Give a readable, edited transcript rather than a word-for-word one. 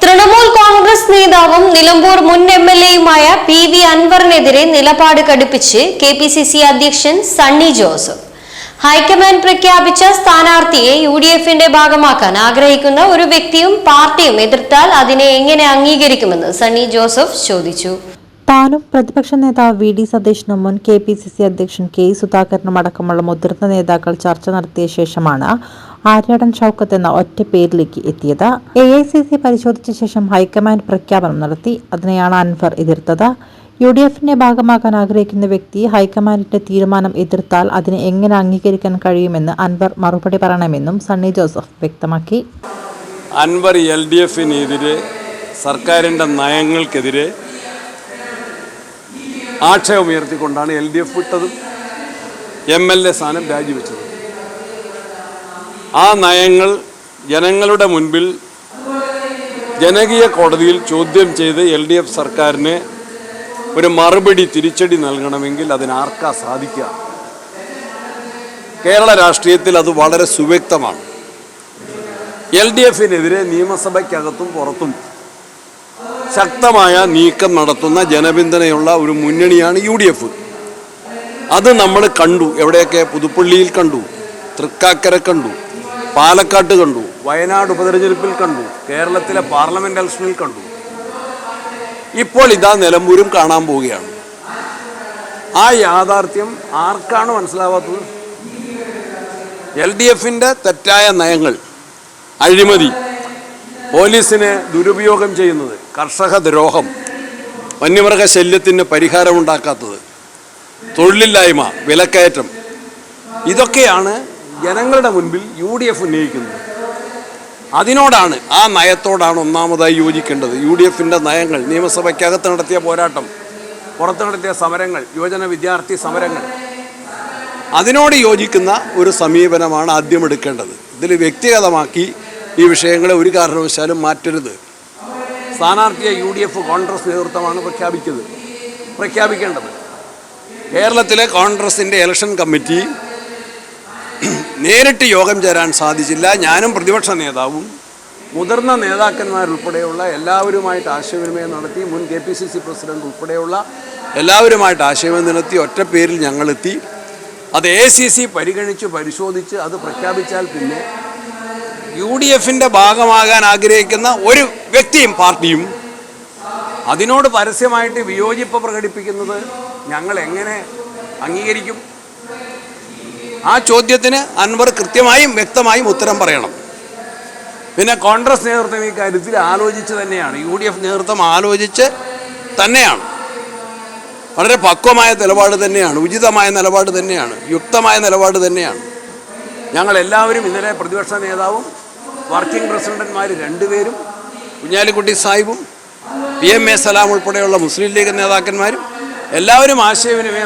തൃണമൂൽ കോൺഗ്രസ് നേതാവും നിലമ്പൂർ മുൻ എംഎൽഎയുമായ PV അൻവറിനെതിരെ നിലപാട് കടുപ്പിച്ച് KPCC അധ്യക്ഷൻ സണ്ണി ജോസഫ്. ഹൈക്കമാൻഡ് പ്രഖ്യാപിച്ച സ്ഥാനാർത്ഥിയെ UDFന്റെ ഭാഗമാക്കാൻ ആഗ്രഹിക്കുന്ന ഒരു വ്യക്തിയും പാർട്ടിയും എതിർത്താൽ അതിനെ എങ്ങനെ അംഗീകരിക്കുമെന്ന് സണ്ണി ജോസഫ് ചോദിച്ചു. താനും പ്രതിപക്ഷ നേതാവ് VD സതീശനും മുൻ KPCC അധ്യക്ഷൻ K സുധാകരനും അടക്കമുള്ള മുതിർന്ന നേതാക്കൾ ചർച്ച നടത്തിയ ശേഷമാണ് ആര്യാടൻ ഷൗക്കത്ത് എന്ന ഒറ്റ പേരിലേക്ക് എത്തിയത്. AICC പരിശോധിച്ച ശേഷം ഹൈക്കമാൻഡ് പ്രഖ്യാപനം നടത്തി. അതിനെയാണ് അൻവർ എതിർത്തത്. UDFന്റെ ഭാഗമാക്കാൻ ആഗ്രഹിക്കുന്ന വ്യക്തി ഹൈക്കമാൻഡിന്റെ തീരുമാനം എതിർത്താൽ അതിനെ എങ്ങനെ അംഗീകരിക്കാൻ കഴിയുമെന്ന് അൻവർ മറുപടി പറയണമെന്നും സണ്ണി ജോസഫ് വ്യക്തമാക്കി. അൻവർ LDFനെതിരെ സർക്കാരിൻ്റെ നയങ്ങൾക്കെതിരെ ആക്ഷേപമുയർത്തിക്കൊണ്ടാണ് LDF വിട്ടതും MLA സ്ഥാനം രാജിവെച്ചത്. ആ നയങ്ങൾ ജനങ്ങളുടെ മുൻപിൽ ജനകീയ കോടതിയിൽ ചോദ്യം ചെയ്ത് LDF സർക്കാരിന് ഒരു മറുപടി തിരിച്ചടി നൽകണമെങ്കിൽ അതിനാർക്കാ സാധിക്കുക? കേരള രാഷ്ട്രീയത്തിൽ അത് വളരെ സുവ്യക്തമാണ്. LDFനെതിരെ നിയമസഭയ്ക്കകത്തും പുറത്തും ശക്തമായ നീക്കം നടത്തുന്ന ജനപിന്തുണയുള്ള ഒരു മുന്നണിയാണ് UDF. അത് നമ്മൾ കണ്ടു. എവിടെയൊക്കെ? പുതുപ്പള്ളിയിൽ കണ്ടു, തൃക്കാക്കര കണ്ടു, പാലക്കാട്ട് കണ്ടു, വയനാട് ഉപതെരഞ്ഞെടുപ്പിൽ കണ്ടു, കേരളത്തിലെ പാർലമെന്റ് ഇലക്ഷനിൽ കണ്ടു. ഇപ്പോൾ ഇതാ നിലമ്പൂരും കാണാൻ പോവുകയാണ്. ആ യാഥാർത്ഥ്യം ആർക്കാണ് മനസ്സിലാവാത്തത്? LDFന്റെ തെറ്റായ നയങ്ങൾ, അഴിമതി, പോലീസിനെ ദുരുപയോഗം ചെയ്യുന്നത്, കർഷക ദ്രോഹം, വന്യമൃഗശല്യത്തിന് പരിഹാരമുണ്ടാക്കാത്തത്, തൊഴിലില്ലായ്മ, വിലക്കയറ്റം, ഇതൊക്കെയാണ് ജനങ്ങളുടെ മുൻപിൽ UDF ഉന്നയിക്കുന്നത്. അതിനോടാണ്, ആ നയത്തോടാണ് ഒന്നാമതായി യോജിക്കേണ്ടത്. UDFന്റെ നയങ്ങൾ, നിയമസഭയ്ക്കകത്ത് നടത്തിയ പോരാട്ടം, പുറത്ത് നടത്തിയ സമരങ്ങൾ, യുവജന വിദ്യാർത്ഥി സമരങ്ങൾ, അതിനോട് യോജിക്കുന്ന ഒരു സമീപനമാണ് ആദ്യം എടുക്കേണ്ടത്. ഇതിൽ വ്യക്തിഗതമാക്കി ഈ വിഷയങ്ങളെ ഒരു കാരണവശാലും മാറ്റരുത്. സ്ഥാനാർത്ഥിയെ UDF കോൺഗ്രസ് നേതൃത്വമാണ് പ്രഖ്യാപിക്കേണ്ടത്. കേരളത്തിലെ കോൺഗ്രസിൻ്റെ ഇലക്ഷൻ കമ്മിറ്റി നേരിട്ട് യോഗം ചേരാൻ സാധിച്ചില്ല. ഞാനും പ്രതിപക്ഷ നേതാവും മുതിർന്ന നേതാക്കന്മാരുൾപ്പെടെയുള്ള എല്ലാവരുമായിട്ട് ആശയവിനിമയം നടത്തി. മുൻ KPCC പ്രസിഡന്റ് ഉൾപ്പെടെയുള്ള എല്ലാവരുമായിട്ട് ആശയവിനിമയം നടത്തി. ഒറ്റ പേരിൽ ഞങ്ങളെത്തി. അത് AICC പരിഗണിച്ച് പരിശോധിച്ച് അത് പ്രഖ്യാപിച്ചാൽ പിന്നെ UDFന്റെ ഭാഗമാകാൻ ആഗ്രഹിക്കുന്ന ഒരു വ്യക്തിയും പാർട്ടിയും അതിനോട് പരസ്യമായിട്ട് വിയോജിപ്പ് പ്രകടിപ്പിക്കുന്നത് ഞങ്ങൾ എങ്ങനെ അംഗീകരിക്കും? ആ ചോദ്യത്തിന് അൻവർ കൃത്യമായും വ്യക്തമായും ഉത്തരം പറയണം. പിന്നെ കോൺഗ്രസ് നേതൃത്വം ഈ കാര്യത്തിൽ ആലോചിച്ച് തന്നെയാണ്, UDF നേതൃത്വം ആലോചിച്ച് തന്നെയാണ്, വളരെ പക്വമായ നിലപാട് തന്നെയാണ്, ഉചിതമായ നിലപാട് തന്നെയാണ്, യുക്തമായ നിലപാട് തന്നെയാണ്. ഞങ്ങളെല്ലാവരും ഇന്നലെ പ്രതിപക്ഷ നേതാവും വർക്കിംഗ് പ്രസിഡന്റുമാർ 2 പേരും, കുഞ്ഞാലിക്കുട്ടി സാഹിബും PMA സലാം ഉൾപ്പെടെയുള്ള മുസ്ലിം ലീഗ് നേതാക്കന്മാരും എല്ലാവരും ആശയവിനിമയം